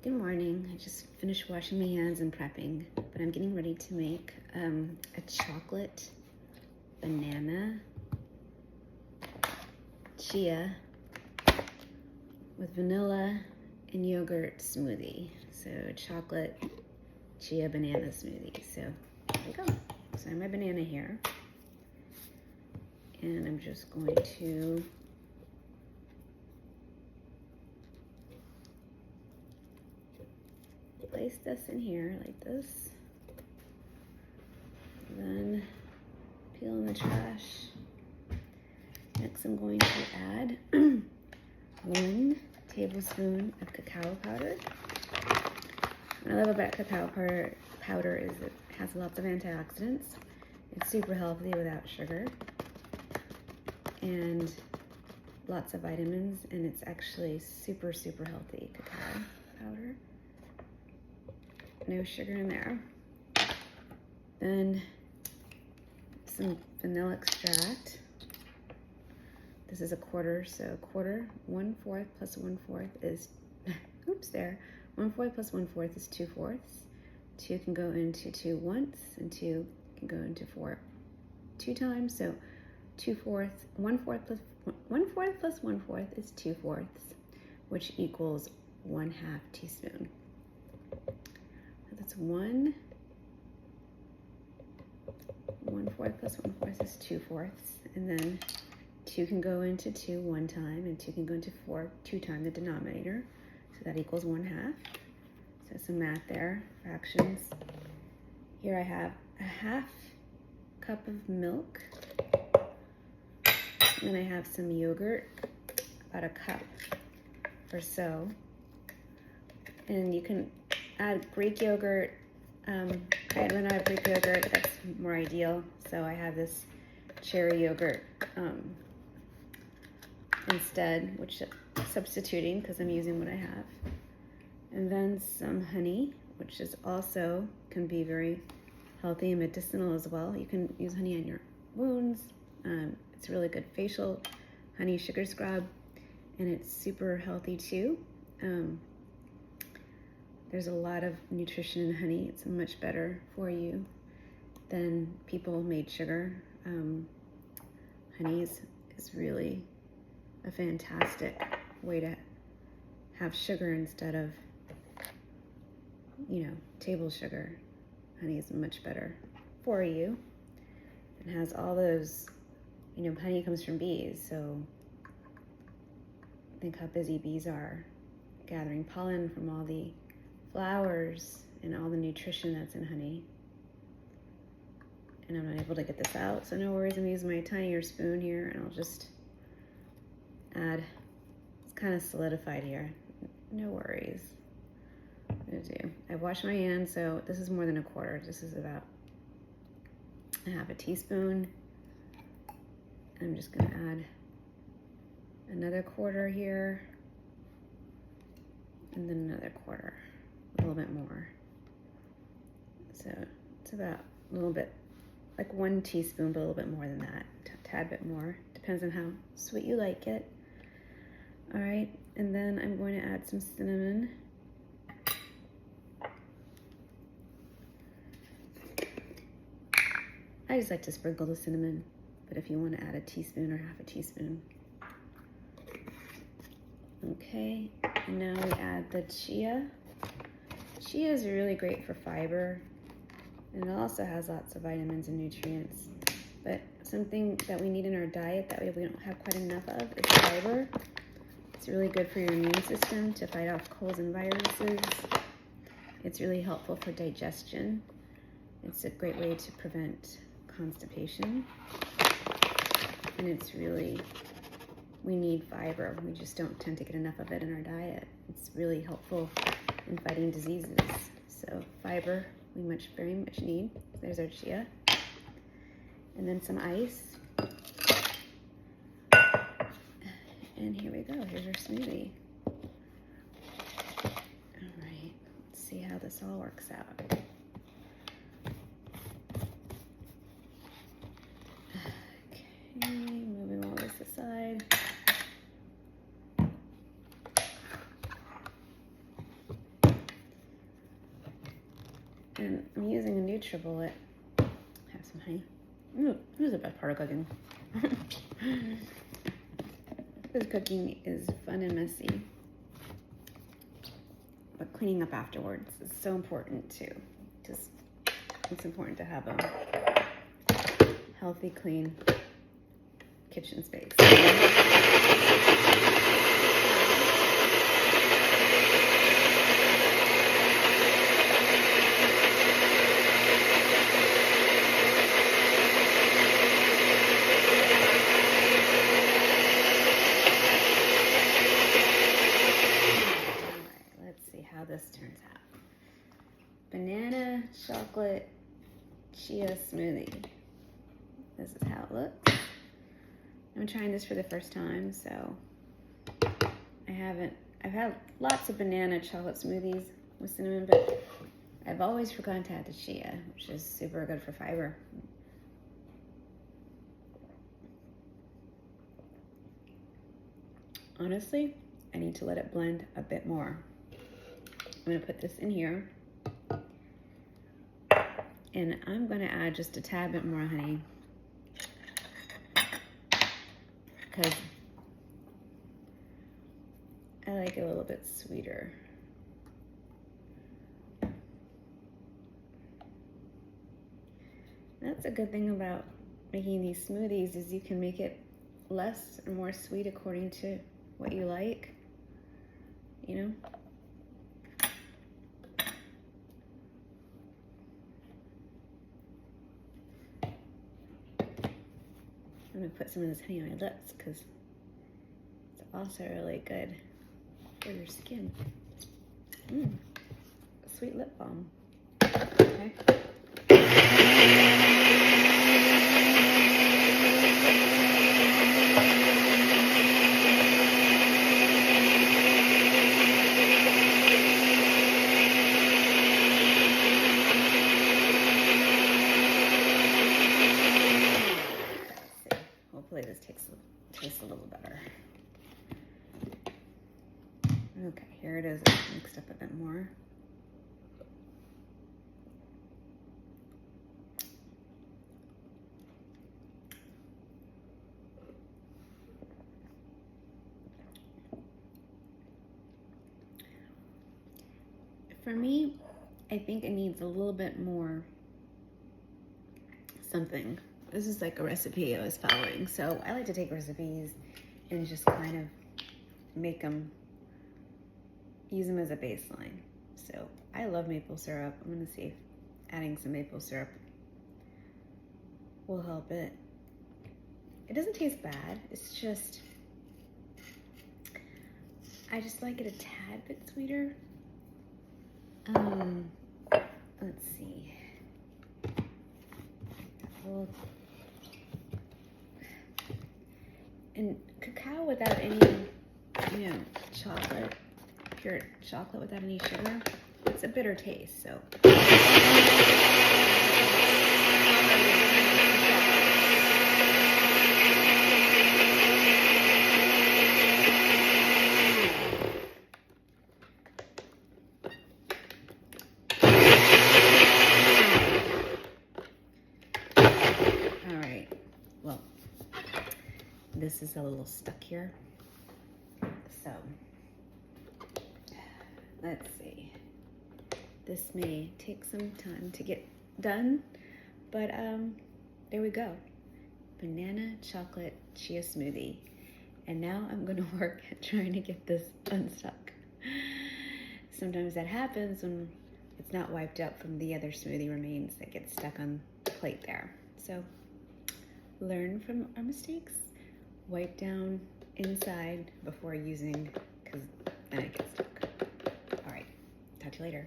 Good morning. I just finished washing my hands and prepping, but I'm getting ready to make a chocolate banana chia with vanilla and yogurt smoothie. So chocolate chia banana smoothie. So there we go. So I have my banana here, and I'm just going to place this in here like this, then peel in the trash. Next I'm going to add 1 tablespoon of cacao powder. What I love about cacao powder is it has lots of antioxidants. It's super healthy without sugar and lots of vitamins, and it's actually super healthy cacao powder. No sugar in there. Then some vanilla extract. This is a quarter, so a quarter, 1/4 plus 1/4 is, oops there, 1/4 plus 1/4 is 2/4. 2 can go into 2 once, and 2 can go into 4 2 times, so 2/4, 1/4 plus 1/4 is 2/4, which equals 1/2 teaspoon. That's 1/4 plus 1/4 is 2/4, and then 2 can go into 2 one time, and 2 can go into 4 2 times the denominator, so that equals 1/2. So some math there, fractions. Here I have a 1/2 cup of milk, and then I have some yogurt, about a cup or so, and you can add Greek yogurt. I don't have Greek yogurt, but that's more ideal. So I have this cherry yogurt instead, which I'm substituting because I'm using what I have. And then some honey, which is also can be very healthy and medicinal as well. You can use honey on your wounds. It's a really good facial honey sugar scrub, and it's super healthy too. There's a lot of nutrition in honey. It's much better for you than people-made sugar. Honey is really a fantastic way to have sugar instead of, table sugar. Honey is much better for you. It has all those, honey comes from bees, so think how busy bees are gathering pollen from all the flowers and all the nutrition that's in honey. And I'm not able to get this out, so no worries. I'm using my tinier spoon here, and I'll just add. It's kind of solidified here. No worries. I've washed my hands, so this is more than a quarter. This is about 1/2 teaspoon. I'm just going to add another quarter here, and then another quarter, a little bit more. So it's about a little bit, like 1 teaspoon, but a little bit more than that, a tad bit more. Depends on how sweet you like it. All right, and then I'm going to add some cinnamon. I just like to sprinkle the cinnamon, but if you want to add a teaspoon or 1/2 teaspoon. Okay, and now we add the chia. Chia is really great for fiber, and it also has lots of vitamins and nutrients. But something that we need in our diet that we don't have quite enough of is fiber. It's really good for your immune system to fight off colds and viruses. It's really helpful for digestion. It's a great way to prevent constipation. And it's really, we need fiber. We just don't tend to get enough of it in our diet. It's really helpful in fighting diseases. So fiber, we very much need. There's our chia. And then some ice. And here we go. Here's our smoothie. All right. Let's see how this all works out. Okay, moving all this aside. And I'm using a NutriBullet. Have some honey. Ooh, this is the best part of cooking. Because cooking is fun and messy. But cleaning up afterwards is so important too. Just, it's important to have a healthy, clean kitchen space. How this turns out. Banana chocolate chia smoothie. This is how it looks. I'm trying this for the first time, so I've had lots of banana chocolate smoothies with cinnamon, but I've always forgotten to add the chia, which is super good for fiber. Honestly, I need to let it blend a bit more. I'm gonna put this in here, and I'm gonna add just a tad bit more honey, because I like it a little bit sweeter. That's a good thing about making these smoothies, is you can make it less or more sweet according to what you like, you know? I'm gonna put some of this honey on my lips because it's also really good for your skin. Sweet lip balm. Okay. Hopefully this tastes a little better. Okay, here it is. It's mixed up a bit more. For me, I think it needs a little bit more something. This is like a recipe I was following, so I like to take recipes and just kind of make them, use them as a baseline. So I love maple syrup. I'm gonna see if adding some maple syrup will help it. It doesn't taste bad. It's just, I just like it a tad bit sweeter. Let's see. Well, and cacao without any, chocolate, pure chocolate without any sugar, it's a bitter taste, so. This is a little stuck here, so let's see. This may take some time to get done, but there we go. Banana chocolate chia smoothie. And now I'm gonna work at trying to get this unstuck. Sometimes that happens when it's not wiped out from the other smoothie remains that get stuck on the plate there. So learn from our mistakes. Wipe down inside before using, because then it gets stuck. All right, talk to you later.